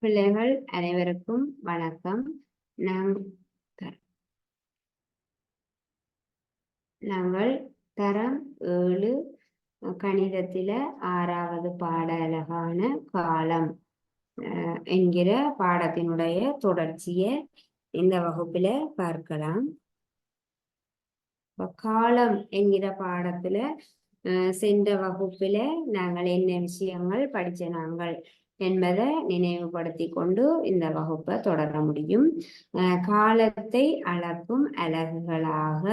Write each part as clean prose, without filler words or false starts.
பிள்ளைகள் அனைவருக்கும் வணக்கம். நாங்கள் தரம் 7 கணிதத்தில 6வது பாட அலகான காலம் என்கிற பாடத்தினுடைய தொடர்ச்சியை இந்த வகுப்புல பார்க்கலாம். காலம் என்கிற பாடத்துல சென்ற வகுப்புல நாங்கள் என்ன விஷயங்கள் படிச்ச நாங்கள் என்பதை நினைவுபடுத்தி கொண்டு இந்த வகுப்பை தொடர முடியும். காலத்தை அளக்கும் அலகுகளாக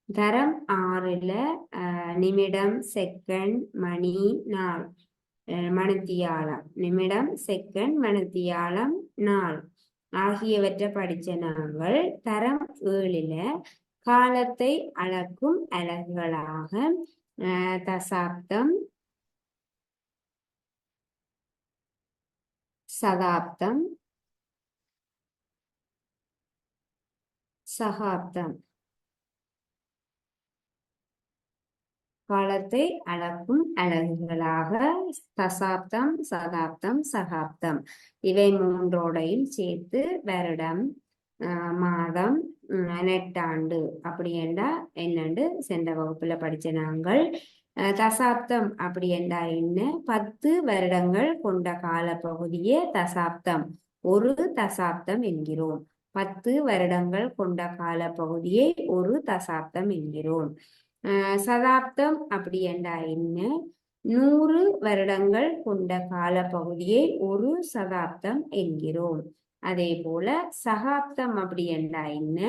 தரம் 6ல நிமிடம், செகண்ட், மணி, நாள், மணித்தியாலம், நிமிடம், செகண்ட், மணித்தியாலம், நாள் ஆகியவற்றை படிச்ச நாங்கள் தரம் 7ல காலத்தை அளக்கும் அலகுகளாக தசாப்தம், சதாப்தம், சகாப்தம் காலத்தை அளக்கும் அலகுகளாக தசாப்தம், சதாப்தம், சகாப்தம் இவை மூன்றோடையும் சேர்த்து வருடம், மாதம், நெட்டாண்டு அப்படி என்றா என்னண்டு சென்ற வகுப்புல படிச்ச நாங்கள். தசாப்தம் அப்படி என்றா என்ன? 10 வருடங்கள் கொண்ட கால பகுதியே தசாப்தம், ஒரு தசாப்தம் என்கிறோம். 10 வருடங்கள் கொண்ட கால பகுதியை ஒரு தசாப்தம் என்கிறோம். சதாப்தம் அப்படி என்றா என்ன? 100 வருடங்கள் கொண்ட கால பகுதியை ஒரு சதாப்தம் என்கிறோம். அதே போல சகாப்தம் அப்படி என்றா என்ன?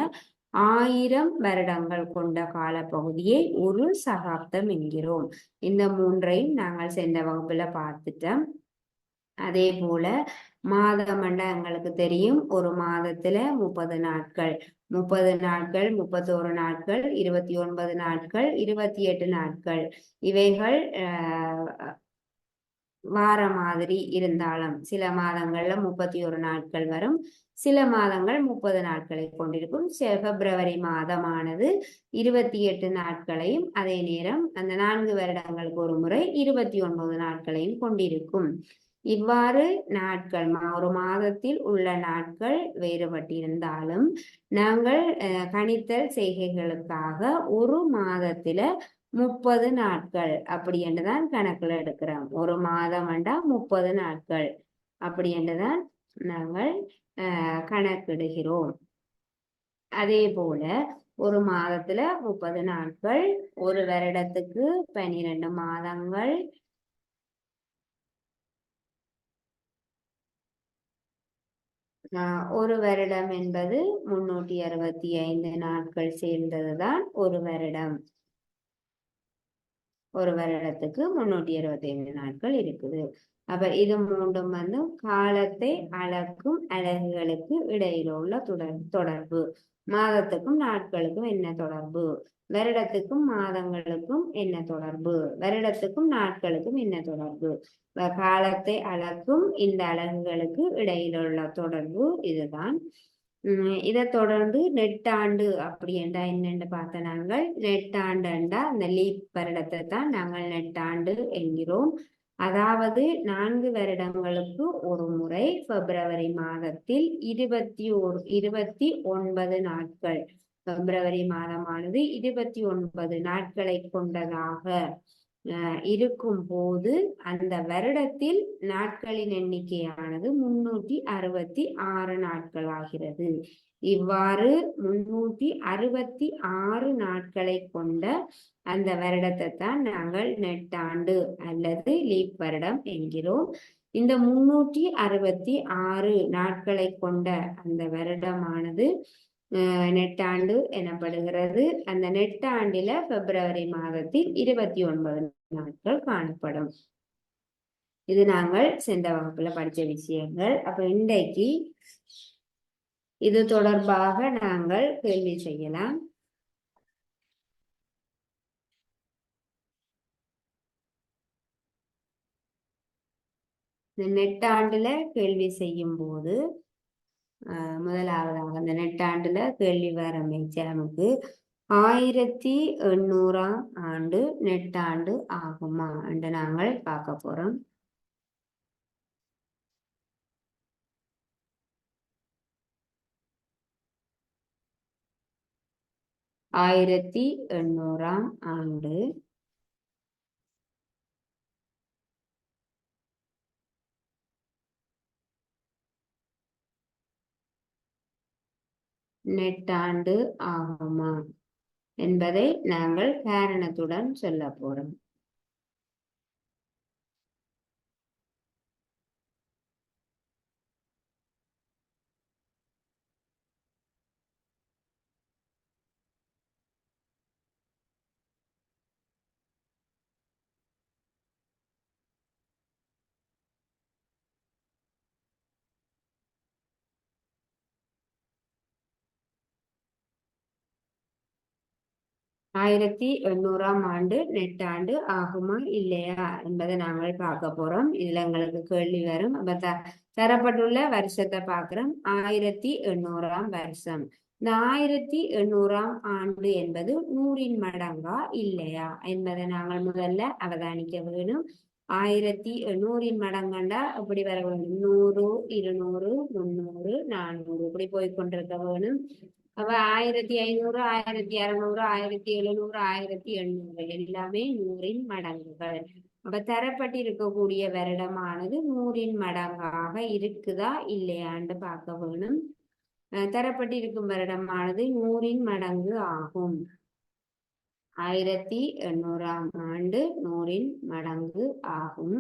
1000 வருடங்கள் கொண்ட கால பகுதியை ஒரு சகாப்தம் என்கிறோம். இந்த மூன்றையும் நாங்கள் சென்ற வகுப்புல பார்த்துட்டோம். அதே போல மாதம் எங்களுக்கு தெரியும், ஒரு மாதத்துல 30 நாட்கள், 30 நாட்கள், 31 நாட்கள், 29 நாட்கள், 28 நாட்கள் இவைகள் வார மாதிரி இருந்தாலும் சில மாதங்கள்ல 31 நாட்கள் வரும், சில மாதங்கள் 30 நாட்களை கொண்டிருக்கும். பிப்ரவரி மாதமானது 28 நாட்களையும் அதே நேரம் அந்த 4 வருடங்களுக்கு ஒரு முறை 29 நாட்களையும் கொண்டிருக்கும். இவ்வாறு நாட்கள் ஒரு மாதத்தில் உள்ள நாட்கள் வேறுபட்டிருந்தாலும் நாங்கள் கணித்தல் செய்கைகளுக்காக ஒரு மாதத்துல 30 நாட்கள் அப்படி என்றுதான் கணக்குல எடுக்கிறோம். ஒரு மாதம் என்றா 30 நாட்கள் அப்படி என்றுதான் நாங்கள் கணக்கிடுகிறோம். அதே போல ஒரு மாதத்துல 30 நாட்கள், ஒரு வருடத்துக்கு 12 மாதங்கள், ஒரு வருடம் என்பது 365 நாட்கள் சேர்ந்ததுதான் ஒரு வருடம். ஒரு வருடத்துக்கு 365 நாட்கள் இருக்குது. அப்ப இது மூன்றும் காலத்தை அளக்கும் அலகுகளுக்கு இடையில உள்ள தொடர்பு. மாதத்துக்கும் நாட்களுக்கும் என்ன தொடர்பு? வருடத்துக்கும் மாதங்களுக்கும் என்ன தொடர்பு? வருடத்துக்கும் நாட்களுக்கும் என்ன தொடர்பு? காலத்தை அளக்கும் இந்த அலகுகளுக்கு இடையில உள்ள தொடர்பு இதுதான். இதை தொடர்ந்து நெட்டாண்டு அப்படி என்றா என்னென்று பார்த்த நாங்கள். நெட்டாண்டுண்டா அந்த லீப் வருடத்தை தான் நாங்கள் நெட்டாண்டு என்கிறோம். அதாவது 4 வருடங்களுக்கு ஒரு முறை பிப்ரவரி மாதத்தில் 29 நாட்கள், பிப்ரவரி மாதமானது 29 நாட்களை கொண்டதாக இருக்கும் போது அந்த வருடத்தில் நாட்களின் எண்ணிக்கையானது 366 நாட்கள் ஆகிறது. இவ்வாறு 366 நாட்களை கொண்ட அந்த வருடத்தை தான் நாங்கள் நெட்டாண்டு அல்லது லீப் வருடம் என்கிறோம். இந்த 366 நாட்களை கொண்ட அந்த வருடமானது நெட்டாண்டு எனப்படுகிறது. அந்த நெட்டாண்டில பிப்ரவரி மாதத்தில் 29 நாட்கள் காணப்படும். இது நாங்கள் சென்ற வகுப்புல படிச்ச விஷயங்கள். அப்ப இன்றைக்கு இது தொடர்பாக நாங்கள் கேள்வி செய்யலாம். இந்த நெட்டாண்டுல கேள்வி செய்யும் போது முதலாவதாக அந்த நெட்டாண்டுல கேள்வி வர எக்ஸாமுக்கு 1800ஆம் ஆண்டு நெட்டாண்டு ஆகுமா என்று நாங்கள் பார்க்க போறோம். 1800ஆம் ஆண்டு நெட்டாண்டு ஆகுமா என்பதை நாங்கள் காரணத்துடன் சொல்ல போறோம். 1800ஆம் ஆண்டு நெட்டாண்டு ஆகுமா இல்லையா என்பதை நாங்கள் பார்க்க போறோம். இதுல எங்களுக்கு கேள்வி வரும். அப்ப தரப்பட்டுள்ள வருஷத்தை பார்க்கிறோம். 1800ஆம் வருஷம். இந்த 1800ஆம் ஆண்டு என்பது 100இன் மடங்கா இல்லையா என்பதை நாங்கள் முதல்ல அவதானிக்க வேணும். 1800இன் மடங்கண்டா அப்படி வர வேணும். 100, 200, 300, 400 இப்படி போய்கொண்டிருக்க வேணும். அப்ப 1500, 1600, 1700, 1800 எல்லாமே 100இன் மடங்குகள். அப்ப தரப்பட்டு இருக்கக்கூடிய வருடமானது 100இன் மடங்காக இருக்குதா இல்லையான்னு பார்க்க வேணும். தரப்பட்டிருக்கும் வருடமானது 100இன் மடங்கு ஆகும். 1800ஆம் ஆண்டு 100இன் மடங்கு ஆகும்.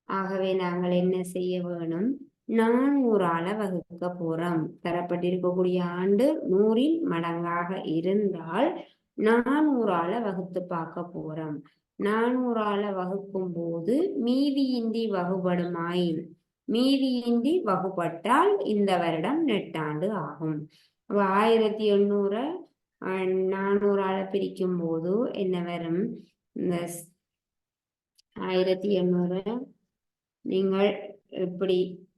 ஆகவே நாங்கள் என்ன செய்ய வேணும்? 400ஆல வகுக்க போறோம். தரப்பட்டிருக்கக்கூடிய ஆண்டு 100இன் மடங்காக இருந்தால் 400ஆல வகுத்து பார்க்க போறோம். 400ஆல வகுக்கும் போது மீதியின்றி வகுபடுமாயின் மீதியின்றி வகுப்பட்டால் இந்த வருடம் நெட்டாண்டு ஆகும். 1800 400ஆல பிரிக்கும் போது என்ன வரும்? இந்த 1800 நீங்கள்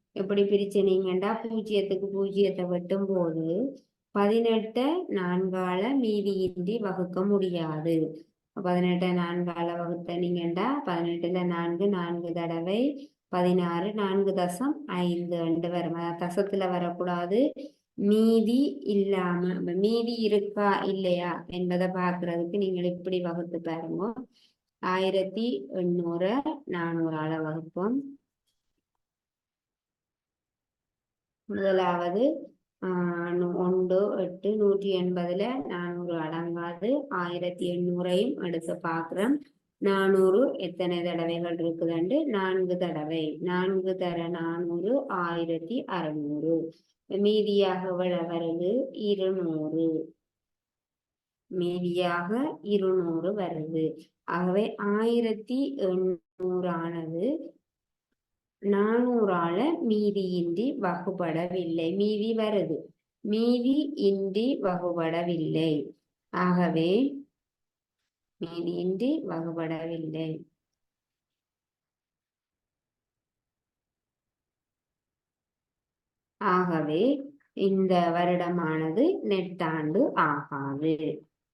எப்படி பிரிச்சனீங்கண்டா 0க்கு 0 வெட்டும் போது 18 4ஆல மீதியின்றி வகுக்க முடியாது. 18 4ஆல வகுத்தனீங்கண்டா 18ல 4 4 தடவை 16 4.5 வரும். தசத்துல வரக்கூடாது. மீதி இல்லாம மீதி இருக்கா இல்லையா என்பதை பார்க்கறதுக்கு நீங்கள் இப்படி வகுத்து பாருங்க. 1800 400ஆல வகுப்போம். முதலாவது 1 8 180ல 400 அடங்காது. 1800ஐயும் எடுத்து பார்க்கிறோம். 400 எத்தனை தடவைகள் இருக்குதுண்டு? 4 தடவை. 4 தர 400 1600. மீதியாக வருது 200. மீதியாக 200 வருது. ஆகவே 1800 ஆனது 400ஆல மீதியின்றி வகுபடவில்லை. மீதி வருது, மீதி இன்றி வகுபடவில்லை. ஆகவே மீதியின்றி வகுபடவில்லை. ஆகவே இந்த வருடமானது நெட்டாண்டு ஆகாது.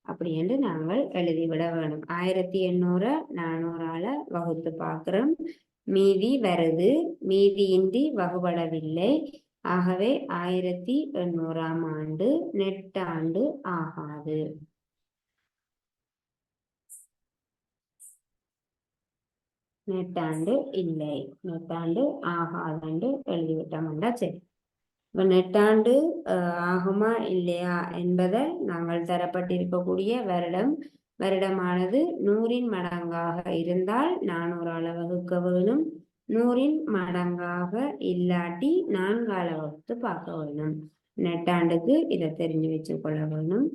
அப்படி என்று நாங்கள் எழுதிவிட வேணும். 1800 400ஆல வகுத்து பார்க்கிறோம். மீதி வருது, மீதியின்றி வகுபடவில்லை. ஆகவே 1800ஆம் ஆண்டு நெட்டாண்டு ஆகாது. நெட்டாண்டு இல்லை, நெட்டாண்டு ஆகாது எழுதிவிட்டோம்டா. சரி, இப்ப நெட்டாண்டு ஆகுமா இல்லையா என்பதை நாங்கள் தரப்பட்டிருக்கக்கூடிய வருடமானது 100இன் மடங்காக இருந்தால் 400ஆல வகுக்க வேணும். 100இன் மடங்காக இல்லாட்டி 4ஆல வகுத்து பார்க்க வேணும். நெட்டாண்டுக்கு இதை தெரிஞ்சு வச்சு கொள்ள வேணும்.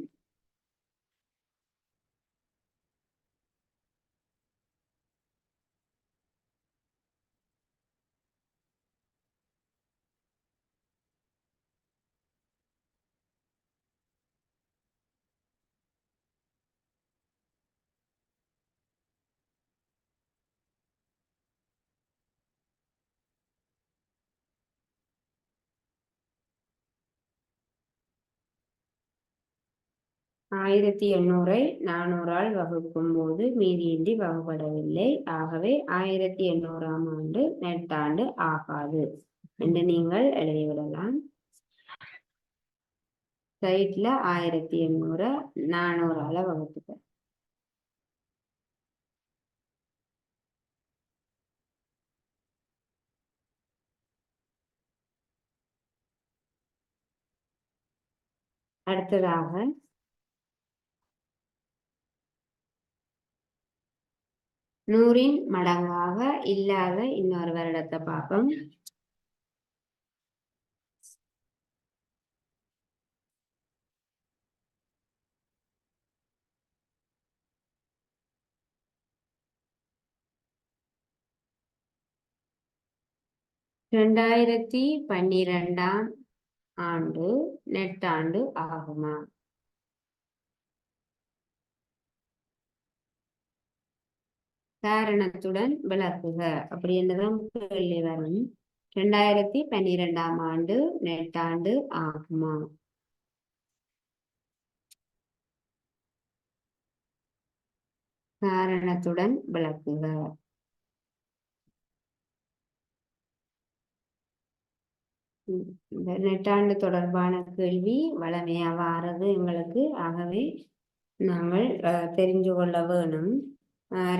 ஆயிரத்தி 800ஐ 400ஆல் வகுக்கும் போது மீதியின்றி வகுபடவில்லை. ஆகவே 1800ஆம் ஆண்டு நெட்டாண்டு ஆகாது என்று நீங்கள் எழுதிவிடலாம். சைட்ல 1800 400 வகுத்துக்க. அடுத்ததாக 100 மடங்காக இல்லாத இன்னொரு வருடத்தை பார்ப்போம். ரெண்டாயிரத்தி 12ஆம் ஆண்டு நெட்டாண்டு ஆகுமா? காரணத்துடன் விளக்குக அப்படின்றதான் கேள்வி வரும். 2012ஆம் ஆண்டு நெட்டாண்டு ஆகுமா? காரணத்துடன் விளக்குக. இந்த நெட்டாண்டு தொடர்பான கேள்வி வளமையா வாரது எங்களுக்கு. ஆகவே நாங்கள் தெரிஞ்சு கொள்ள வேணும்.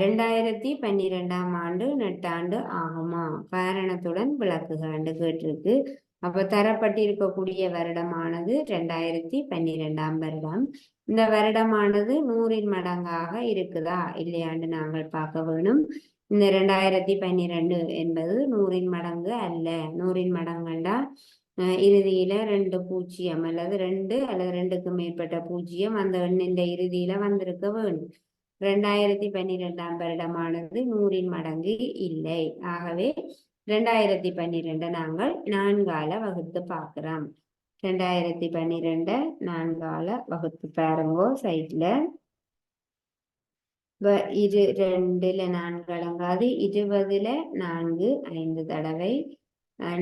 2012ஆம் ஆண்டு நெட்டாண்டு ஆகுமா? காரணத்துடன் விளக்குக கேட்டிருக்கு. அப்ப தரப்பட்டிருக்கக்கூடிய வருடமானது 2012ஆம் வருடம். இந்த வருடமானது 100 மடங்காக இருக்குதா இல்லையாண்டு நாங்கள் பார்க்க வேணும். இந்த 2012 என்பது 100 மடங்கு அல்ல. 100 மடங்குண்டா இறுதியில 2 பூஜ்ஜியம் அல்லது 2 அல்லது 2க்கு மேற்பட்ட பூஜ்ஜியம் அந்த எண்ணின் இறுதியில வந்திருக்க வேணும். 2012ஆம் வருடமானது 100 மடங்கு இல்லை. ஆகவே 2012 நாங்கள் 4ஆல வகுத்து பார்க்கிறோம். 2012 4ஆல வகுத்து பாருங்கோ. சைட்ல 2ல 4 அடங்காது. 20ல 4 5 தடவை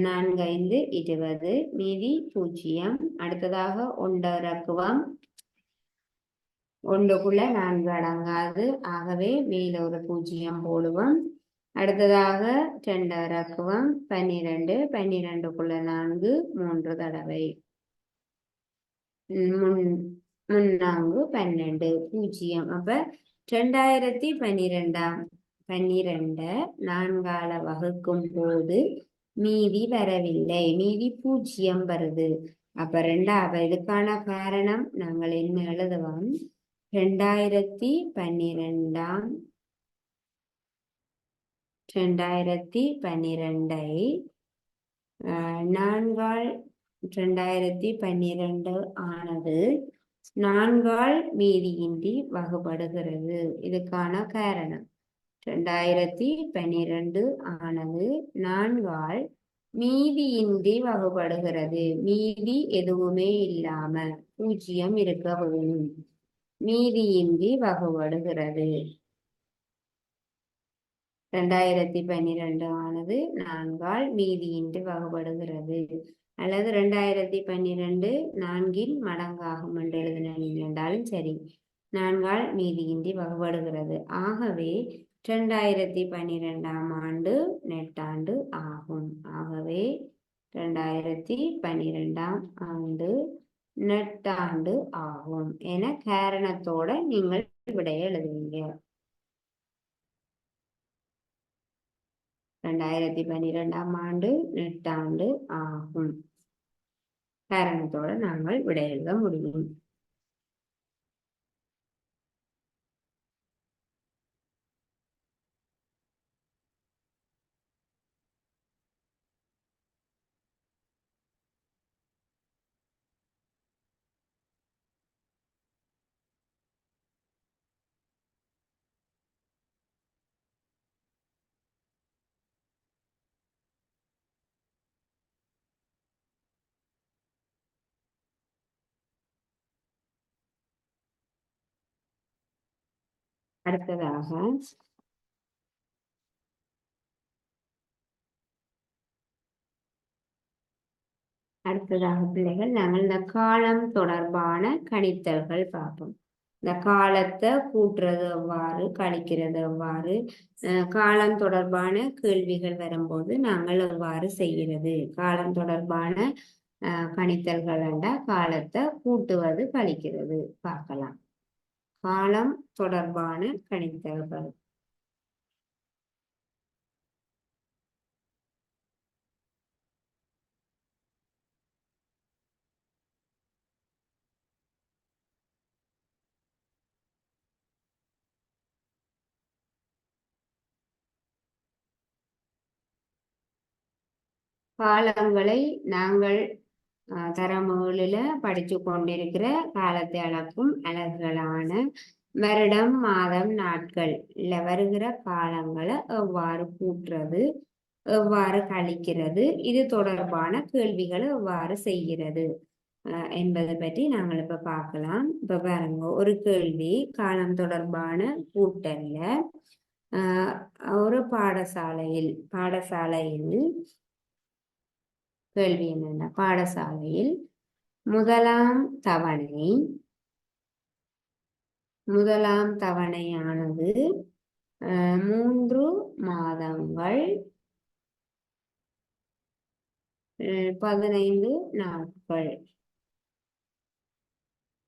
4 5 20 மீதி 0. அடுத்ததாக 1 இறக்குவோம். 1க்குள்ள 4 அடங்காது. ஆகவே மேல ஒரு 0 போடுவோம். அடுத்ததாக 2 இறக்குவோம். 12 12க்குள்ள 4 3 தடவை 3 12 0. அப்ப 2012 4ஆல வகுக்கும் போது மீதி வரவில்லை. மீதி 0 வருது. அப்ப இதுக்கான காரணம் நாங்கள் என்ன எழுதுவோம்? 2012 4ஆல் 2012 ஆனது 4ஆல் மீதியின்றி வகுபடுகிறது. இதுக்கான காரணம் 2012 ஆனது 4ஆல் மீதியின்றி வகுபடுகிறது. மீதி எதுவுமே இல்லாம 0 இருக்க வேணும். மீதியின்றி வகுபடுகிறது. 2012 ஆனது 4ஆல் மீதியின்றி வகுபடுகிறது. அல்லது 2012 4இன் மடங்காகும் என்று எழுதினாலும் சரி. 4ஆல் மீதியின்றி வகுபடுகிறது. ஆகவே 2012ஆம் ஆண்டு நெட்டாண்டு ஆகும். ஆகவே 2012ஆம் ஆண்டு நெட்டாண்டு ஆகும் என காரணத்தோட நீங்கள் விடைய எழுதுவீங்க. 2012ஆம் ஆண்டு நெட்டாண்டு ஆகும். காரணத்தோட நாங்கள் விடை எழுத முடியும். அடுத்ததாக பிள்ளைகள் நாங்கள் இந்த காலம் தொடர்பான கணித்தல்கள் பார்ப்போம். இந்த காலத்தை கூட்டுறது எவ்வாறு, கழிக்கிறது எவ்வாறு, காலம் தொடர்பான கேள்விகள் வரும்போது நாங்கள் எவ்வாறு செய்கிறது, காலம் தொடர்பான கணித்தல்கள் என்ற காலத்தை கூட்டுவது கழிக்கிறது பார்க்கலாம். காலம் தொடர்பான கணித்தல்கள். காலங்களை நாங்கள் தரம் 7ல படித்து கொண்டிருக்கிற காலத்தை அளக்கும் அலகுகளான வருடம், மாதம், நாட்கள் இல்ல வருகிற காலங்களை எவ்வாறு கூட்டுறது, எவ்வாறு கழிக்கிறது, இது தொடர்பான கேள்விகளை எவ்வாறு செய்கிறது என்பதை பற்றி நாங்கள் இப்ப பார்க்கலாம். இப்ப பாருங்க, ஒரு கேள்வி காலம் தொடர்பான கூட்டல்ல ஒரு பாடசாலையில் கேள்வி என்னென்ன, பாடசாலையில் முதலாம் தவணையானது 3 மாதங்கள் 15 நாட்கள்.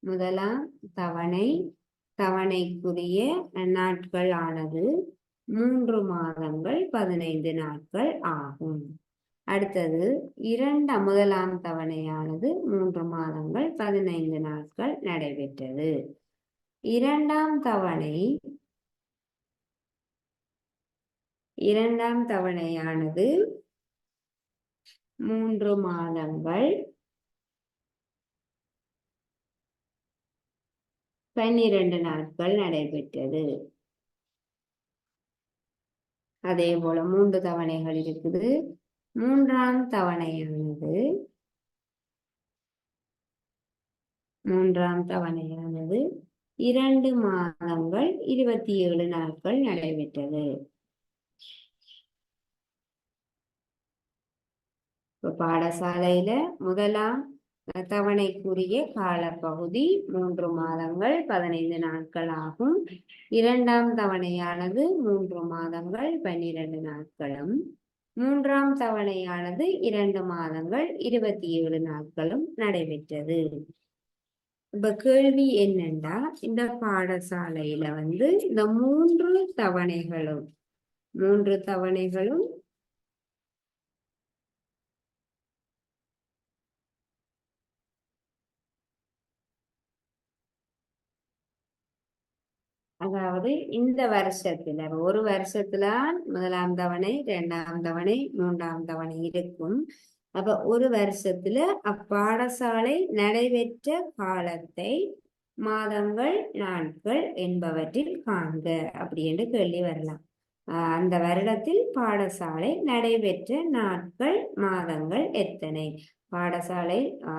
முதலாம் தவணைக்குரிய நாட்கள் ஆனது 3 மாதங்கள் 15 நாட்கள் ஆகும். அடுத்தது முதலாம் தவணையானது 3 மாதங்கள் 15 நாட்கள் நடைபெற்றது. இரண்டாம் தவணையானது 3 மாதங்கள் 12 நாட்கள் நடைபெற்றது. அதே போல 3 தவணைகள் இருக்குது. மூன்றாம் தவணையானது 2 மாதங்கள் 27 நாட்கள் நடைபெற்றது. பாடசாலையில முதலாம் தவணைக்குரிய காலப்பகுதி 3 மாதங்கள் 15 நாட்கள் ஆகும். இரண்டாம் தவணையானது 3 மாதங்கள் 12 நாட்களும், மூன்றாம் தவணையானது 2 மாதங்கள் 27 நாட்களும் நடைபெற்றது. இப்ப கேள்வி என்னண்டா, இந்த பாடசாலையில இந்த 3 தவணைகளும் அதாவது இந்த வருஷத்துல ஒரு வருஷத்துல முதலாம் தவணை, 2ஆம் தவணை, 3ஆம் தவணை இருக்கும். அப்ப ஒரு வருஷத்துல அப்பாடசாலை நடைபெற்ற காலத்தை மாதங்கள், நாட்கள் என்பவற்றில் காண்க அப்படி என்று கேள்வி வரலாம். அந்த வருடத்தில் பாடசாலை நடைபெற்ற நாட்கள், மாதங்கள் எத்தனை?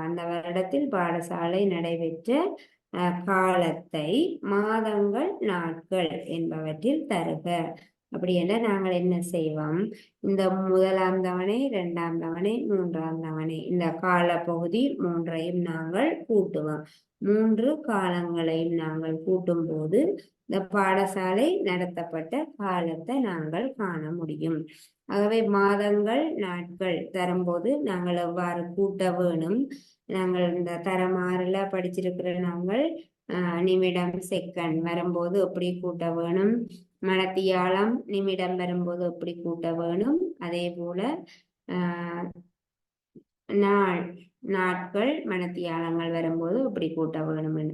அந்த வருடத்தில் பாடசாலை நடைபெற்ற காலத்தை மாதங்கள், நாட்கள் என்பவற்றில் தருக. அப்படி என்ற நாங்கள் என்ன செய்வோம், இந்த முதலாம் தவணை, 2ஆம் தவணை, 3ஆம் தவணை இந்த கால பகுதி 3ஐயும் நாங்கள் கூட்டுவோம். 3 காலங்களையும் நாங்கள் கூட்டும் போது இந்த பாடசாலை நடத்தப்பட்ட காலத்தை நாங்கள் காண முடியும். ஆகவே மாதங்கள், நாட்கள் தரும்போது நாங்கள் எவ்வாறு கூட்ட வேணும், நாங்கள் இந்த தரம் 6ல படிச்சிருக்கிற நாங்கள் நிமிடம், செகண்ட் வரும்போது எப்படி கூட்ட வேணும், மணத்தியாலம், நிமிடம் வரும்போது எப்படி கூட்ட வேணும், அதே போல நாட்கள், மணத்தியாலங்கள் வரும்போது எப்படி கூட்ட வேணும்.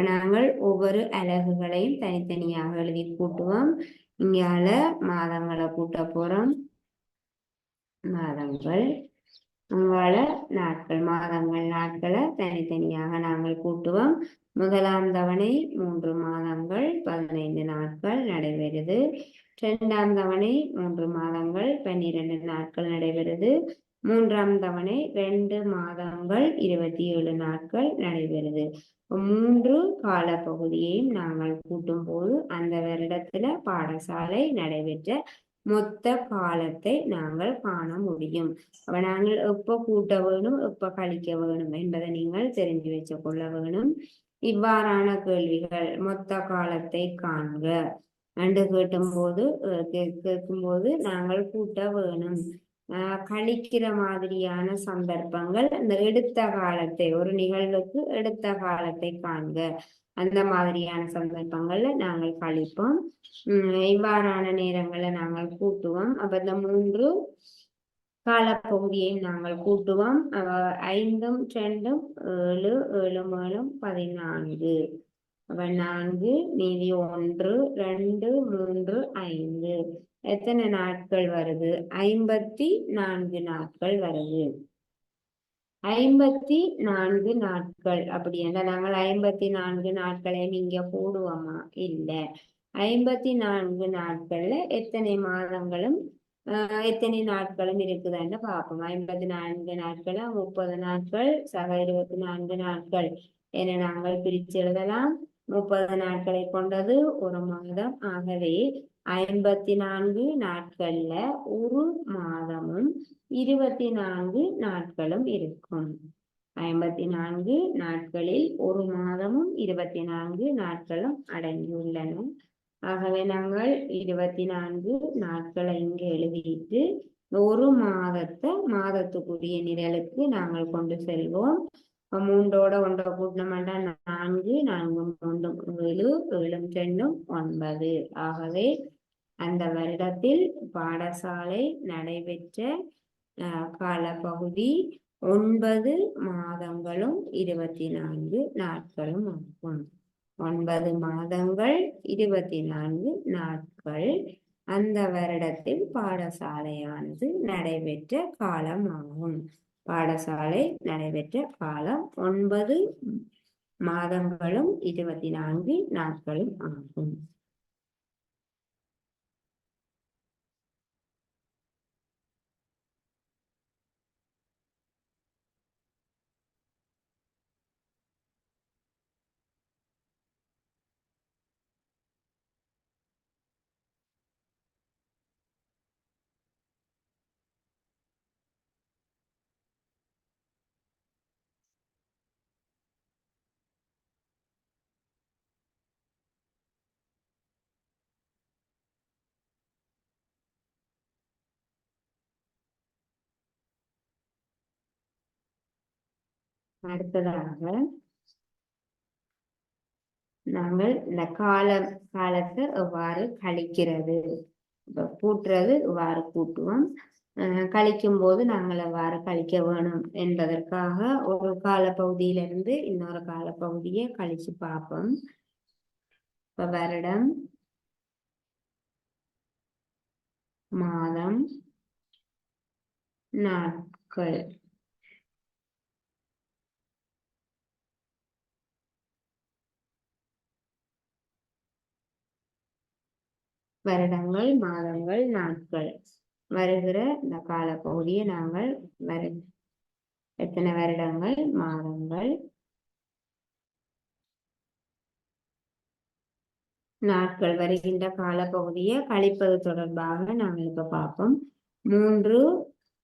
நாங்கள் ஒவ்வொரு அலகுகளையும் தனித்தனியாக எழுதி கூட்டுவோம். இங்கால மாதங்களை கூட்ட போறோம், மாதங்கள், அங்கால நாட்கள், நாட்களை தனித்தனியாக நாங்கள் கூட்டுவோம். முதலாம் தவணை 3 மாதங்கள் 15 நாட்கள் நடைபெறுது. 2ஆம் தவணை 3 மாதங்கள் 12 நாட்கள் நடைபெறுது. 3ஆம் தவணை 2 மாதங்கள் 27 நாட்கள் நடைபெறுது. 3 கால பகுதியையும் நாங்கள் கூட்டும் போது அந்த வருடத்துல பாடசாலை நடைபெற்ற மொத்த காலத்தை நாங்கள் காண முடியும். அப்ப நாங்கள் எப்ப கூட்ட வேணும், எப்ப கழிக்க வேணும் என்பதை நீங்கள் தெரிஞ்சு வச்சு கொள்ள வேணும். இவ்வாறான கேள்விகள் மொத்த காலத்தை காண்க என்று கேட்கும்போது நாங்கள் கூட்ட வேணும். கழிக்கிற மாதிரியான சந்தர்ப்பங்கள் அந்த எடுத்த காலத்தை ஒரு நிகழ்வுக்கு எடுத்த காலத்தை காண்க அந்த மாதிரியான சந்தர்ப்பங்கள்ல நாங்கள் கழிப்போம். இவ்வாறான நேரங்களை நாங்கள் கூட்டுவோம். அப்ப இந்த 3 காலப்பகுதியை நாங்கள் கூட்டுவோம். 5ம் 2ம் 7, 7ம் 7ம் 14. அப்ப 4 மீதி 1 2 3 5 எத்தனை நாட்கள் வருது? 54 நாட்கள் வருது. 54 நாட்கள் அப்படி என்ன நாங்கள் 54 நாட்களையும் இங்க போடுவோமா? இல்ல. 54 நாட்கள்ல எத்தனை மாதங்களும் எத்தனை நாட்களும் இருக்குதான்னு பார்ப்போம். 54 நாட்கள் 30 நாட்கள் சக 24 நாட்கள் என நாங்கள் பிரிச்சு எழுதலாம். 30 நாட்களை கொண்டது ஒரு மாதம். ஆகவே 54 நாட்கள்ல ஒரு மாதமும் 24 நாட்களும் இருக்கும். 54 நாட்களில் ஒரு மாதமும் 24 நாட்களும் அடங்கியுள்ளன. ஆகவே நாங்கள் 24 நாட்களை இங்கு எழுதிட்டு ஒரு மாதத்துக்குரிய நிரலுக்கு நாங்கள் கொண்டு செல்வோம். 3ஓட 1 கூட்டினோம்னா 4 4 3 7 7 2 9. ஆகவே அந்த வருடத்தில் பாடசாலை நடைபெற்ற காலப்பகுதி 9 மாதங்களும் 24 நாட்களும் ஆகும். 9 மாதங்கள் 24 நாட்கள் அந்த வருடத்தில் பாடசாலையானது நடைபெற்ற காலமாகும். பாடசாலை நடைபெற்ற காலம் 9 மாதங்களும் 24 நாட்களும் ஆகும். அடுத்ததாக நாங்கள் இந்த காலத்தை எவ்வாறு கழிக்கிறது, கூட்டுறது எவ்வாறு கூட்டுவோம், கழிக்கும் போது நாங்கள் எவ்வாறு கழிக்க வேணும் என்பதற்காக ஒரு காலப்பகுதியிலிருந்து இன்னொரு காலப்பகுதியை கழிச்சு பார்ப்போம். இப்ப வருடம், மாதம், நாட்கள். வருடங்கள், மாதங்கள், நாட்கள் வருகிற இந்த காலப்பகுதியை நாங்கள் எத்தனை வருடங்கள், மாதங்கள், நாட்கள் வருகின்ற காலப்பகுதியை கழிப்பது தொடர்பாக நாங்கள் இப்ப பார்ப்போம். 3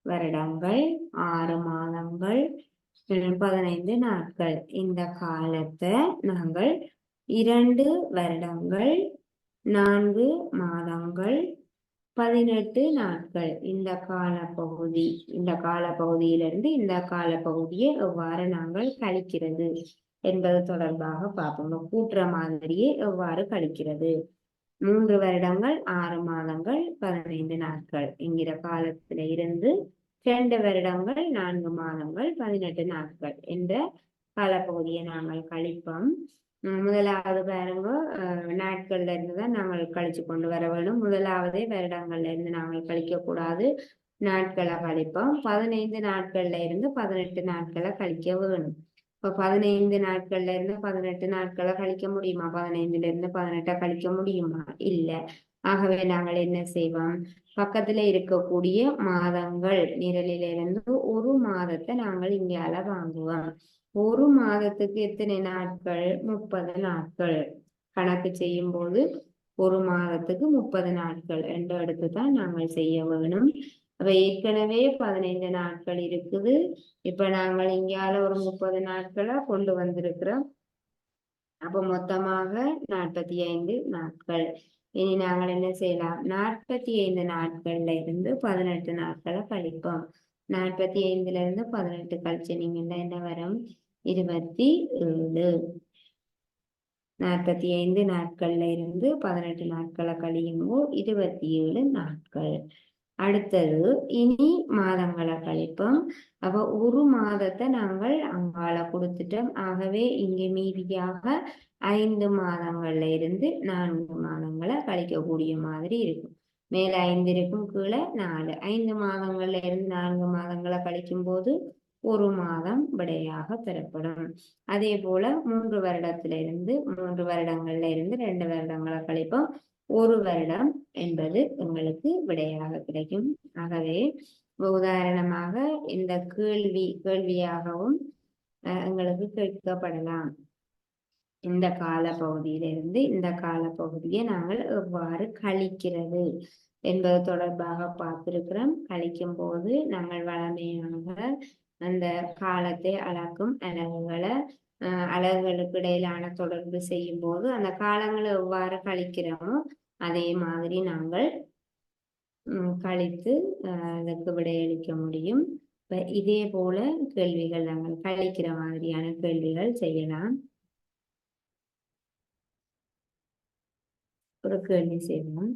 வருடங்கள் 6 மாதங்கள் 15 நாட்கள் இந்த காலத்தை நாங்கள் 2 வருடங்கள் 4 மாதங்கள் 18 நாட்கள் இந்த காலப்பகுதியிலிருந்து இந்த காலப்பகுதியை எவ்வாறு நாங்கள் கழிக்கிறது என்பது தொடர்பாக பார்ப்போம். கூட்டுற மாதிரியே எவ்வாறு கழிக்கிறது. 3 வருடங்கள் 6 மாதங்கள் 15 நாட்கள் என்கிற காலத்தில இருந்து 2 வருடங்கள் 4 மாதங்கள் 18 நாட்கள் என்ற காலப்பகுதியை நாங்கள் கழிப்போம். முதலாவது பாருங்க, நாட்கள்ல இருந்துதான் நாங்கள் கழிச்சு கொண்டு வர வேண்டும். முதலாவதே வருடங்கள்ல இருந்து நாங்கள் கழிக்க கூடாது, நாட்களை கழிப்போம். 15 நாட்கள்ல இருந்து 18 நாட்களை கழிக்க வேணும். இப்ப 15 நாட்கள்ல இருந்து 18 நாட்களை கழிக்க முடியுமா? 15ல இருந்து 18 கழிக்க முடியுமா? இல்ல. ஆகவே நாங்கள் என்ன செய்வோம், பக்கத்துல இருக்கக்கூடிய மாதங்கள் நிரலிலிருந்து ஒரு மாதத்தை நாங்கள் இங்கால வாங்குவோம். ஒரு மாதத்துக்கு எத்தனை நாட்கள்? 30 நாட்கள். கணக்கு செய்யும் போது ஒரு மாதத்துக்கு 30 நாட்கள் என்று எடுத்துதான் நாங்கள் செய்ய வேணும். அப்ப ஏற்கனவே 15 நாட்கள் இருக்குது. இப்ப நாங்கள் இங்கால ஒரு 30 நாட்களை கொண்டு வந்திருக்கிறோம். அப்ப மொத்தமாக 45 நாட்கள். இனி நாங்கள் என்ன செய்யலாம்? 45 நாட்கள்ல இருந்து 18 நாட்களை கழிப்போம். 45ல இருந்து 18 கழிச்சீங்கன்னா என்ன வரும்? 27. 45 நாட்கள்ல இருந்து 18 நாட்களை கழியும்போது 27 நாட்கள். அடுத்தது இனி மாதங்களை கழிப்போம். அப்ப ஒரு மாதத்தை நாங்கள் அங்கால கொடுத்துட்டோம். ஆகவே இங்கே மீதியாக 5 மாதங்கள்ல இருந்து 4 மாதங்களை கழிக்கக்கூடிய மாதிரி இருக்கும். மேல 5 இருக்கும், கீழே 4. 5 மாதங்கள்ல இருந்து 4 மாதங்களை கழிக்கும் போது ஒரு மாதம் விடையாக பெறப்படும். அதே போல 3 வருடத்திலிருந்து 3 வருடங்கள்ல இருந்து 2 வருடங்களை கழிப்போம். ஒரு வருடம் என்பது எங்களுக்கு விடையாக கிடைக்கும். ஆகவே உதாரணமாக இந்த கேள்வியாகவும் எங்களுக்கு கேட்கப்படலாம். இந்த கால பகுதியிலிருந்து இந்த கால பகுதியை நாங்கள் எவ்வாறு கழிக்கிறது என்பது தொடர்பாக பார்த்திருக்கிறோம். கழிக்கும் போது நாங்கள் வளமையாக அந்த காலத்தை அளக்கும் அலகுகளை அலகுகளுக்கு இடையிலான தொடர்பு செய்யும் போது அந்த காலங்களை எவ்வாறு கழிக்கிறோமோ அதே மாதிரி நாங்கள் கழித்து அதற்கு விடையளிக்க முடியும். இதே போல கேள்விகள் நாங்கள் கழிக்கிற மாதிரியான கேள்விகள் செய்யலாம். ஒரு கேள்வி செய்வோம்.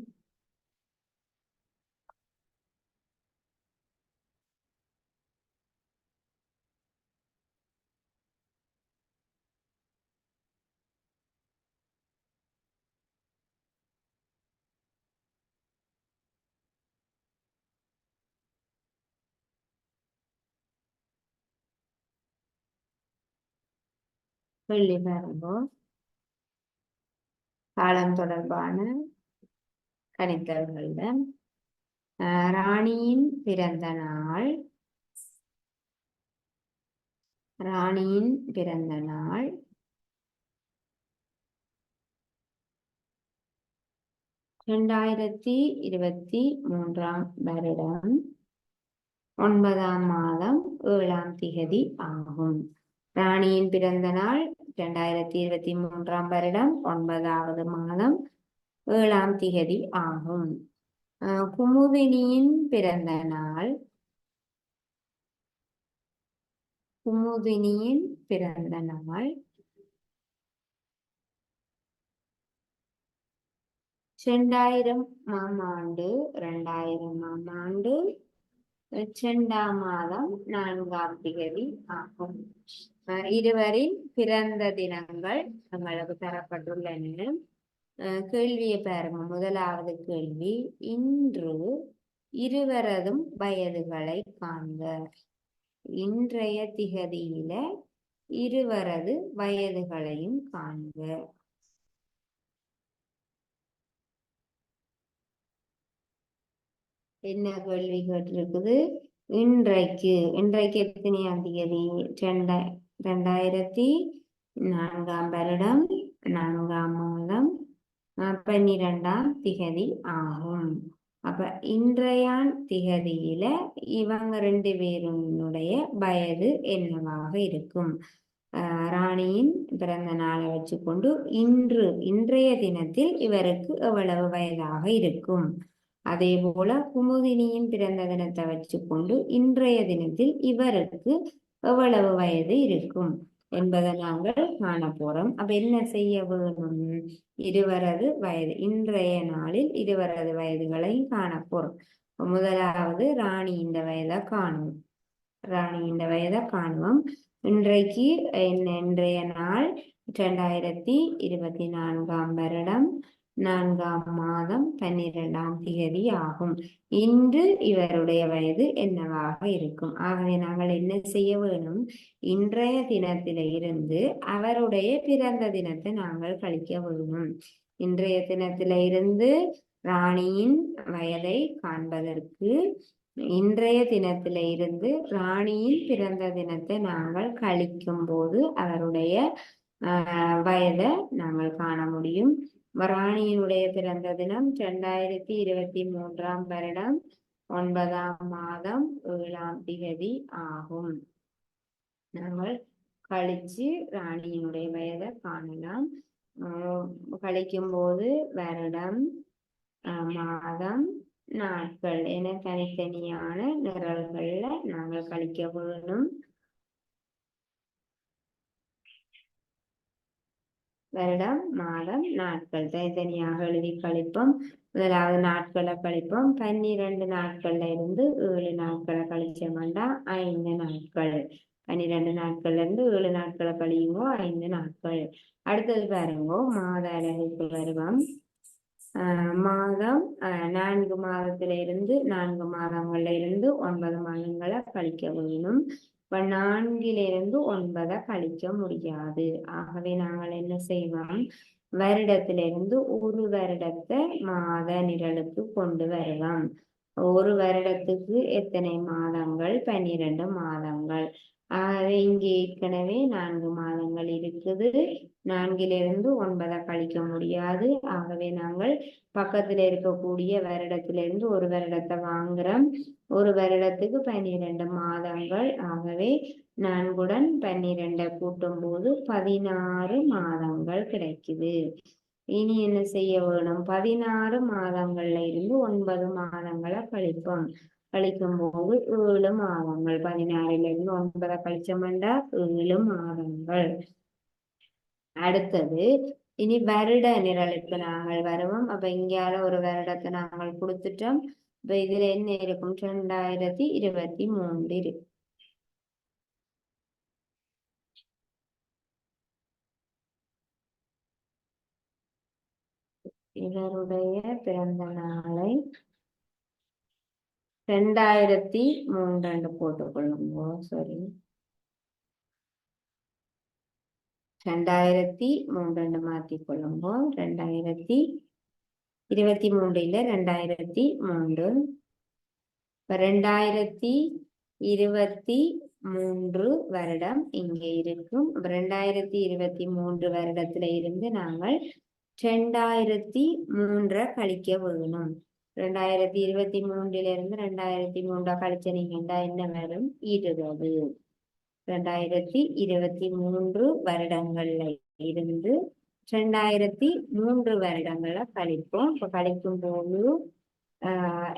கேள்வி பாருங்க. காலம் தொடர்பான கணித்தல்கள். ராணியின் பிறந்த நாள் 2023 வருடம் 9ஆம் மாதம் 7ஆம் திகதி ஆகும். ராணியின் பிறந்த நாள் 2023 வருடம் 9வது மாதம் 7ஆம் திகதி ஆகும். குமுதினியின் பிறந்த நாள் 2000ஆம் ஆண்டு 2000ஆம் ஆண்டு 2ஆம் மாதம் 4ஆம் திகதி ஆகும். இருவரின் பிறந்த தினங்கள் எங்களுக்கு தரப்பட்டுள்ளன. கேள்வியை பாருங்க. முதலாவது கேள்வி, இன்று இருவரதும் வயதுகளை காண்க. இன்றைய திகதியில இருவரது வயதுகளையும் காண்க. என்ன கேள்வி கேட்டிருக்குது? இன்றைக்கு எத்தனையாம் திகதி? 2004ஆம் வருடம் 4ஆம் மாதம் 12ஆம் திகதி ஆகும். அப்ப இன்றையான் திகதியில இவங்க 2 பேருடைய வயது என்னவாக இருக்கும்? ராணியின் பிறந்த நாளை வச்சுக்கொண்டு இன்றைய தினத்தில் இவருக்கு எவ்வளவு வயதாக இருக்கும்? அதே போல குமுதினியின் பிறந்த தினத்தை வச்சுக்கொண்டு இன்றைய தினத்தில் இவருக்கு எவ்வளவு வயது இருக்கும் என்பதை நாங்கள் காண போறோம். அப்ப என்ன செய்ய வேணும்? இருவரது வயது, இன்றைய நாளில் இருவரது வயதுகளை காண போறோம். முதலாவது ராணியின் வயதை காணுவோம். இன்றைக்கு இன்றைய நாள் 2024ஆம் வருடம் 4ஆம் மாதம் 12ஆம் திகதி ஆகும். இன்று இவருடைய வயது என்னவாக இருக்கும்? ஆகவே நாங்கள் என்ன செய்ய வேணும்? இன்றைய தினத்தில இருந்து அவருடைய பிறந்த தினத்தை நாங்கள் கழிக்க வேணும். இன்றைய தினத்தில இருந்து ராணியின் வயதை காண்பதற்கு இன்றைய தினத்தில இருந்து ராணியின் பிறந்த தினத்தை நாங்கள் கழிக்கும் போது அவருடைய வயதை நாங்கள் காண முடியும். ராணியினுடைய பிறந்த தினம் 2023ஆம் வருடம் 9ஆம் மாதம் 7ஆம் திகதி ஆகும். நாங்கள் கழிச்சு ராணியினுடைய வயதை காணலாம். கழிக்கும் போது வருடம் மாதம் நாட்கள் என தனித்தனியான நிரல்கள்ல நாங்கள் கழிக்க வேணும். வருடம் மாதம் நாட்கள் தனித்தனியாக எழுதி கழிப்போம். முதலாவது நாட்களை கழிப்போம். 12 நாட்கள்ல இருந்து 7 நாட்களை கழிச்சோம்னா 5 நாட்கள். 12 நாட்கள்ல இருந்து 7 நாட்களை கழியுங்கோ 5 நாட்கள். அடுத்தது பாருங்கோ மாத அலகுக்கு வருவோம். மாதம் 4 மாதத்தில இருந்து 4 மாதங்கள்ல இருந்து 9 மாதங்களை கழிக்க வேணும். இப்ப 4லிருந்து 9 கழிக்க முடியாது. ஆகவே நாங்கள் என்ன செய்வோம், வருடத்திலிருந்து ஒரு வருடத்தை மாத நிரலுக்கு கொண்டு வருவோம். ஒரு வருடத்துக்கு எத்தனை மாதங்கள்? 12 மாதங்கள். ஆகவே இங்கே ஏற்கனவே 4 மாதங்கள் இருக்குது. 4லிருந்து 9 கழிக்க முடியாது. ஆகவே நாங்கள் பக்கத்துல இருக்கக்கூடிய வருடத்திலிருந்து ஒரு வருடத்தை வாங்குறோம். ஒரு வருடத்துக்கு 12 மாதங்கள். ஆகவே 4உடன் 12 கூட்டும் போது 16 மாதங்கள் கிடைக்குது. இனி என்ன செய்ய வேணும்? 16 மாதங்கள்ல இருந்து 9 மாதங்களை கழிப்போம். கழிக்கும் போது 7 மாதங்கள். 16லிருந்து 9 கழிச்சோம்னா 7 மாதங்கள். அடுத்தது இனி வருட நிரலுக்கு நாங்கள் வருவோம். அப்ப இங்கால ஒரு வருடத்தை நாங்கள் கொடுத்துட்டோம். இப்ப இதுல என்ன இருக்கும்? 2023 இருக்கு. இவருடைய பிறந்த நாளை 2003 போட்டுக்கொள்ளுங்க. சரி, 2003 மாற்றிக்கொள்ளுங்க. 2023 இல்ல 2003. 2023 வருடம் இங்கே இருக்கும். 2023 வருடத்துல இருந்து நாங்கள் 2003 கழிக்க வேணும். 2023 2003 கழிச்சீங்கன்னா என்ன வரும்? 20. 2023 வருடங்கள்ல இருந்து 2003 வருடங்களை கழிப்போம். இப்ப கழிக்கும் போது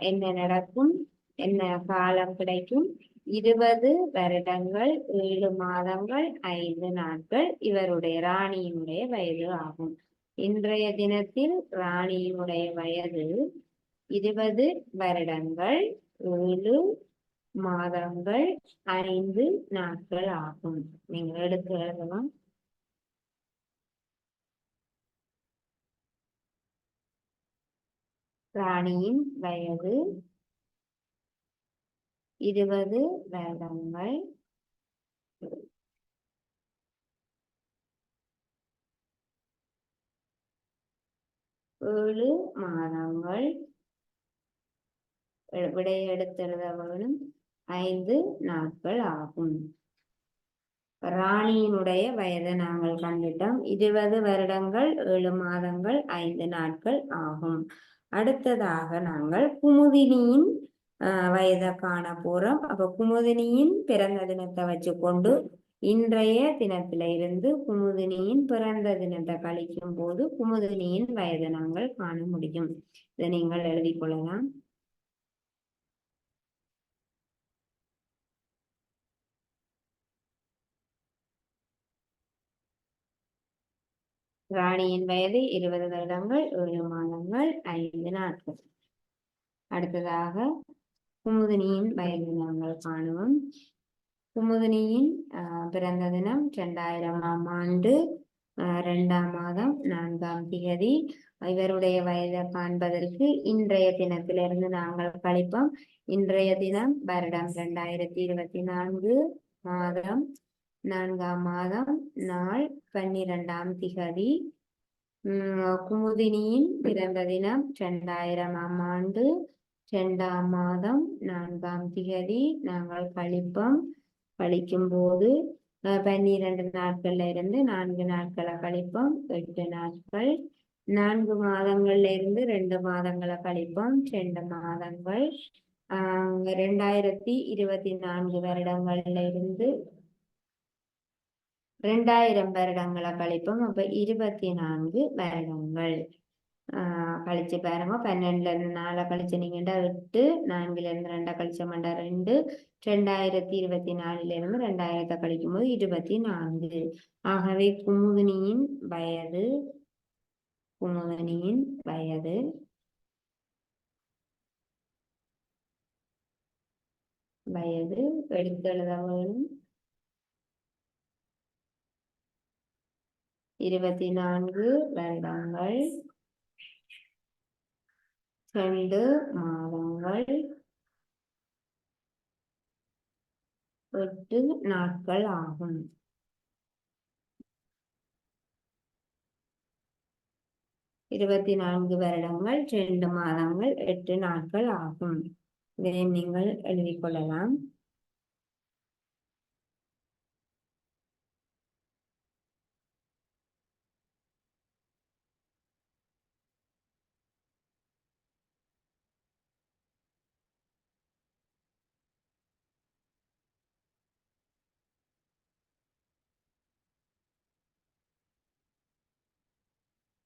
என்ன நடக்கும்? என்ன காலம் கிடைக்கும்? 20 வருடங்கள் 7 மாதங்கள் 5 நாட்கள் இவருடைய ராணியினுடைய வயது ஆகும். இன்றைய தினத்தில் ராணியினுடைய வயது 20 வருடங்கள் 7 மாதங்கள் 5 நாட்கள் ஆகும். நீங்க எடுத்து எழுதலாம். ராணியின் வயது 20 வருடங்கள் 7 மாதங்கள் விடை எடுத்து எழுத வேணும் 5 நாட்கள் ஆகும். ராணியினுடைய வயதை நாங்கள் கண்டுட்டோம். 20 வருடங்கள் 7 மாதங்கள் 5 நாட்கள் ஆகும். அடுத்ததாக நாங்கள் குமுதினியின் வயதை காண போறோம். அப்ப குமுதினியின் பிறந்த தினத்தை வச்சு கொண்டு இன்றைய தினத்தில இருந்து குமுதினியின் பிறந்த தினத்தை கழிக்கும் போது குமுதினியின் வயதை நாங்கள் காண முடியும். இதை நீங்கள் எழுதி கொள்ளலாம். ராணியின் வயது 20 வருடங்கள் 7 மாதங்கள் 5 நாட்கள். அடுத்ததாக குமுதினியின் வயது நாங்கள் காணுவோம். குமுதினியின் பிறந்த தினம் 2000ஆம் ஆண்டு 2ஆம் மாதம் 4ஆம் தேதி. இவருடைய வயதை காண்பதற்கு இன்றைய தினத்திலிருந்து நாங்கள் கழிப்போம். இன்றைய தினம் வருடம் 2024 மாதம் 4ஆம் மாதம் நாள் 12ஆம் திகதி. குமுதினியின் பிறந்த தினம் 2000ஆம் ஆண்டு 2ஆம் மாதம் 4ஆம் திகதி. நாங்கள் கழிப்போம். கழிக்கும் போது 12 நாட்கள்ல இருந்து 4 நாட்களை கழிப்போம் 8 நாட்கள். 4 மாதங்கள்ல இருந்து 2 மாதங்களை கழிப்போம் 2 மாதங்கள். 2024 வருடங்கள்ல இருந்து 2000 வருடங்களை கழிப்போம். அப்ப 24 வருடங்கள். கழிச்சு பாருங்க. 12ல இருந்து 4 கழிச்சு நீங்கண்டா 8, 4ல இருந்து 2 கழிச்சோம்டா 2, 2024 இருந்து 2000 கழிக்கும் போது 24. ஆகவே குமுதினியின் வயது எடுத்தெழுத வேணும் 24 வருடங்கள் 2 மாதங்கள் 8 நாட்கள் ஆகும். 24 வருடங்கள் 2 மாதங்கள் 8 நாட்கள் ஆகும். இதை நீங்கள் எழுதிக் கொள்ளலாம்.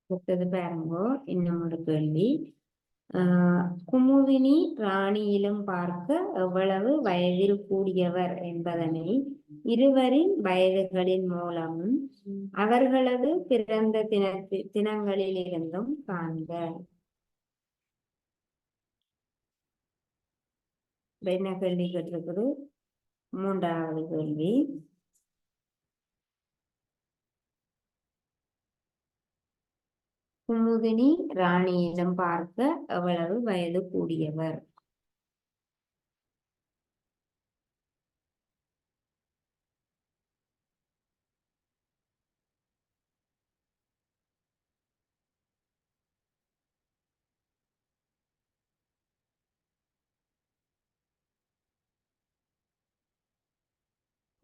அடுத்தது பாருங்க, இன்னும் ஒரு கேள்வி. குமுதினி ராணியிலும் பார்க்க எவ்வளவு வயதில் கூடியவர் என்பதனை இருவரின் வயதுகளின் மூலமும் அவர்களது பிறந்த தினங்களில் இருந்தும் காண்க. என்ன கேள்வி கேட்டிருக்குது? 3வது கேள்வி. குமுதினி ராணியிடம் பார்க்க எவ்வளவு வயது கூடியவர்?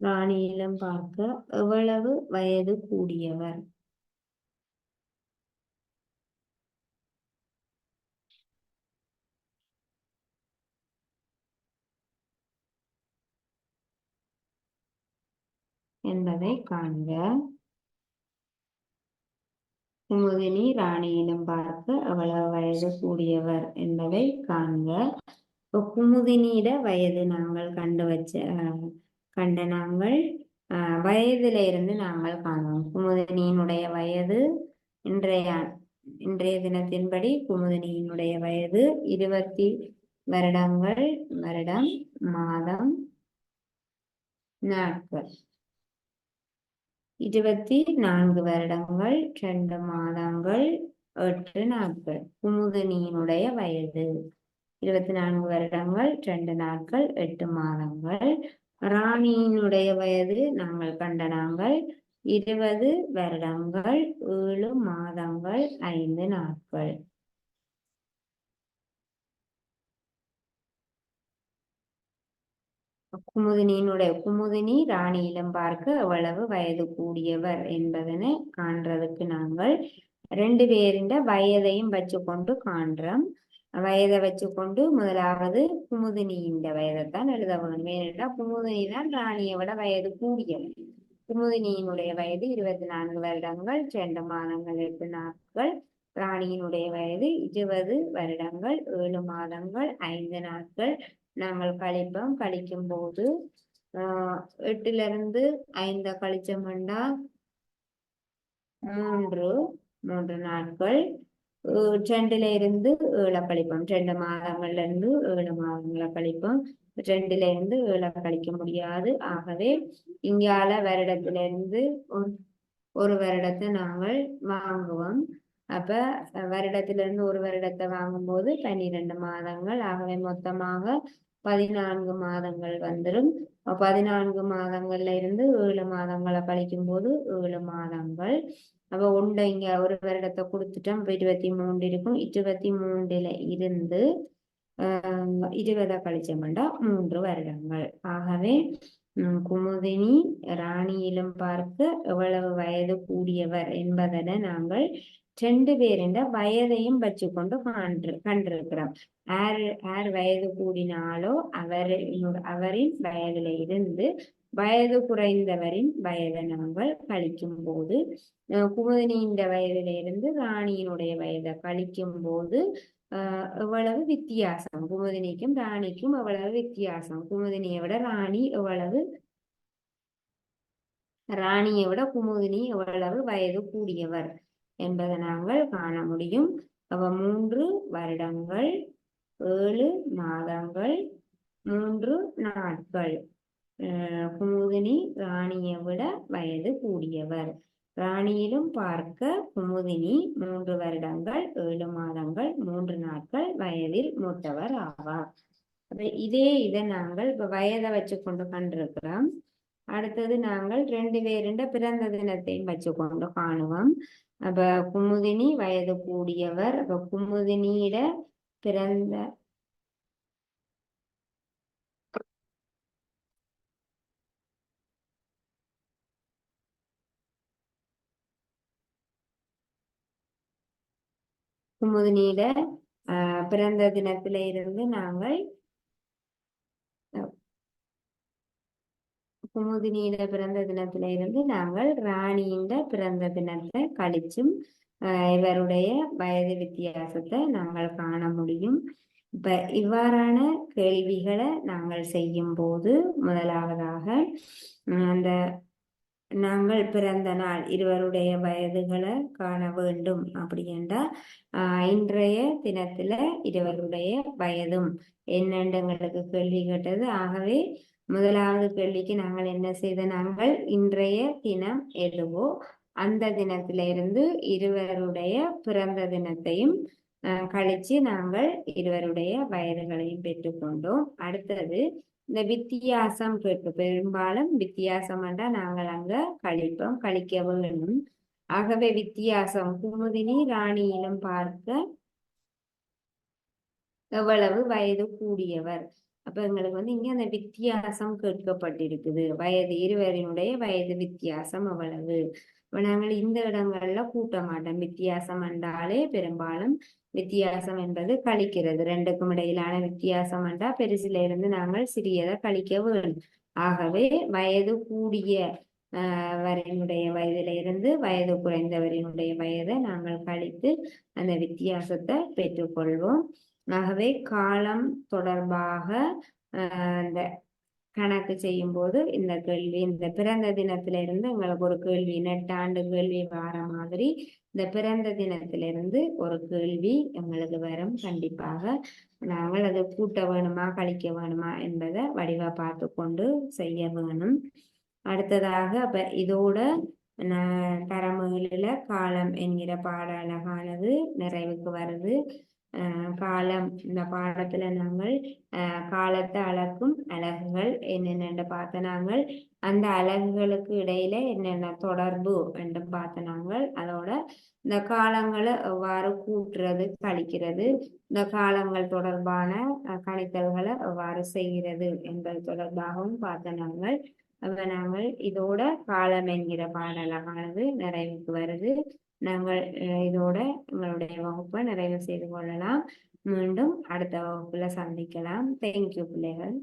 ராணியிடம் பார்க்க எவ்வளவு வயது கூடியவர்? என்பதை காண்க. குமுதினி ராணியிடம் பார்க்க எவ்வளவு வயது கூடியவர் என்பதை காண்க. இப்போ குமுதினியிட வயது நாங்கள் கண்ட நாங்கள் வயதுல இருந்து நாங்கள் காணுவோம். குமுதினியினுடைய வயது இன்றைய தினத்தின்படி குமுதினியினுடைய வயது 20 வருடங்கள், வருடம், மாதம், நாட்கள். 24 வருடங்கள் 2 மாதங்கள் 8 நாட்கள். குமுதினியினுடைய வயது 24 வருடங்கள் 2 நாட்கள் 8 மாதங்கள். ராணியினுடைய வயது நாங்கள் கண்ட நாங்கள் 20 வருடங்கள் 7 மாதங்கள் 5 நாட்கள். குமுதினி ராணியிடம் பார்க்க எவ்வளவு வயது கூடியவர் என்பதனை காண்றதுக்கு நாங்கள் 2 பேரின் வயதையும் வச்சுக்கொண்டு காண்றோம். வயதை வச்சுக்கொண்டு முதலாவது குமுதினியின் வயதைத்தான் எழுத வேண்டும். ஏனென்றா குமுதினி தான் ராணியை விட வயது கூடியவர். குமுதினியினுடைய வயது 24 வருடங்கள் 2 மாதங்கள் 8 நாட்கள். ராணியினுடைய வயது 20 வருடங்கள் 7 மாதங்கள் 5 நாட்கள். நாங்கள் கழிக்கும் போது 8ல இருந்து 5 கழிச்சோம்னா 3 நாட்கள். 2ல இருந்து 7 கழிப்போம். 2 மாதங்கள்ல இருந்து 7 மாதங்களை கழிப்போம். 2ல இருந்து 7 கழிக்க முடியாது. ஆகவே இங்கால வருடத்திலிருந்து ஒரு வருடத்தை நாங்கள் வாங்குவோம். அப்ப வருடத்திலிருந்து ஒரு வருடத்தை வாங்கும்போது 12 மாதங்கள். ஆகவே மொத்தமாக 14 மாதங்கள் வந்துடும். 14 மாதங்கள்ல இருந்து 7 மாதங்களை கழிக்கும் போது 7 மாதங்கள். அப்ப இங்க ஒரு வருடத்தை கொடுத்துட்டோம். 23 இருக்கும். 23ல இருந்து 20 கழிச்சோம்னா 3 வருடங்கள். ஆகவே குமுதினி ராணியிலும் பார்க்க எவ்வளவு வயது கூடியவர் என்பதனை நாங்கள் ரெண்டு பேரின் வயதையும் வச்சு கொண்டு கண்டிருக்கிறோம். யார் வயது கூடினாலோ அவரின் வயதில இருந்து வயது குறைந்தவரின் வயதை நாங்கள் கழிக்கும் போது குமுதினியின் வயதில இருந்து ராணியினுடைய வயதை கழிக்கும் போது எவ்வளவு வித்தியாசம், குமுதினிக்கும் ராணிக்கும் எவ்வளவு வித்தியாசம், குமுதினியை விட ராணியை விட குமுதினி எவ்வளவு வயது கூடியவர் என்பதை நாங்கள் காண முடியும். அவ 3 வருடங்கள் 7 மாதங்கள் 3 நாட்கள். குமுதினி ராணியை விட வயது கூடியவர். ராணியிலும் பார்க்க குமுதினி 3 வருடங்கள் 7 மாதங்கள் 3 நாட்கள் வயதில் மூத்தவர் ஆவார். இதை நாங்கள் இப்ப வயதை வச்சு கொண்டு கண்டிருக்கிறோம். அடுத்தது நாங்கள் 2 பேருண்ட பிறந்த தினத்தையும் வச்சு கொண்டு காணுவோம். அப்ப குமுதினி வயது கூடியவர். அப்ப குமுதினியிட பிறந்த குமுதினியிட பிறந்த தினத்தில இருந்து நாங்கள் குமுதினியிட பிறந்த தினத்தில இருந்து நாங்கள் ராணியின் பிறந்த தினத்தை கழிச்சும் இவருடைய வயது வித்தியாசத்தை நாங்கள் காண முடியும். இப்ப இவ்வாறான கேள்விகளை நாங்கள் செய்யும் போது முதலாவதாக அந்த நாங்கள் பிறந்த நாள் இருவருடைய வயதுகளை காண வேண்டும். அப்படி என்றால் இன்றைய தினத்துல இருவருடைய வயதும் என்னென்று எங்களுக்கு கேள்வி கேட்டது. ஆகவே முதலாவது கேள்விக்கு நாங்கள் என்ன செய்த, நாங்கள் இன்றைய தினம் எதுவோ அந்த தினத்திலிருந்து இருவருடைய பிறந்த தினத்தையும் கழிச்சு நாங்கள் இருவருடைய வயதுகளையும் பெற்றுக்கொண்டோம். அடுத்தது இந்த வித்தியாசம் கேட்போம். பெரும்பாலும் வித்தியாசம் என்றால் நாங்கள் அங்க கழிக்க வேணும். ஆகவே வித்தியாசம் குமுதினி ராணியிலும் பார்க்க எவ்வளவு வயது கூடியவர். அப்ப எங்களுக்கு இங்க அந்த வித்தியாசம் கேட்கப்பட்டிருக்குது. வயது இருவரினுடைய வயது வித்தியாசம் எவ்வளவு. இப்ப நாங்கள் இந்த இடங்கள்ல கூட்ட மாட்டோம். வித்தியாசம் என்றாலே பெரும்பாலும் வித்தியாசம் என்பது கழிக்கிறது. ரெண்டுக்கும் இடையிலான வித்தியாசம் என்றால் பெருசில இருந்து நாங்கள் சிறியதை கழிக்க வேண்டும். ஆகவே வயது கூடிய வரையினுடைய வயதில இருந்து வயது குறைந்தவரினுடைய வயதை நாங்கள் கழித்து அந்த வித்தியாசத்தை பெற்றுக்கொள்வோம். ஆகவே காலம் தொடர்பாக இந்த கணக்கு செய்யும் போது இந்த கேள்வி, இந்த பிறந்த தினத்திலிருந்து எங்களுக்கு ஒரு கேள்வி, நெட்டாண்டு கேள்வி வர மாதிரி இந்த பிறந்த தினத்திலிருந்து ஒரு கேள்வி எங்களுக்கு வரும். கண்டிப்பாக நாங்கள் அதை கூட்ட வேணுமா கழிக்க வேணுமா என்பதை வடிவா பார்த்து கொண்டு செய்ய வேணும். அடுத்ததாக அப்ப இதோட தரமேழில காலம் என்கிற பாட அழகானது நிறைவுக்கு வருது. காலம் இந்த பாடத்துல நாங்கள் காலத்தை அளக்கும் அலகுகள் என்னென்ன பார்த்த நாங்கள், அந்த அலகுகளுக்கு இடையில என்னென்ன தொடர்பு என்று பார்த்த நாங்கள், அதோட இந்த காலங்களை எவ்வாறு கூட்டுறது கழிக்கிறது, இந்த காலங்கள் தொடர்பான கணித்தல்களை எவ்வாறு செய்கிறது என்பது தொடர்பாகவும் பார்த்த நாங்கள். நாங்கள் இதோட காலம் என்கிற பாடலானது நிறைவுக்கு வருது. நாங்கள் இதோட எங்களுடைய வகுப்பை நிறைவு செய்து கொள்ளலாம். மீண்டும் அடுத்த வகுப்புல சந்திக்கலாம். தேங்க்யூ பிள்ளைகள்.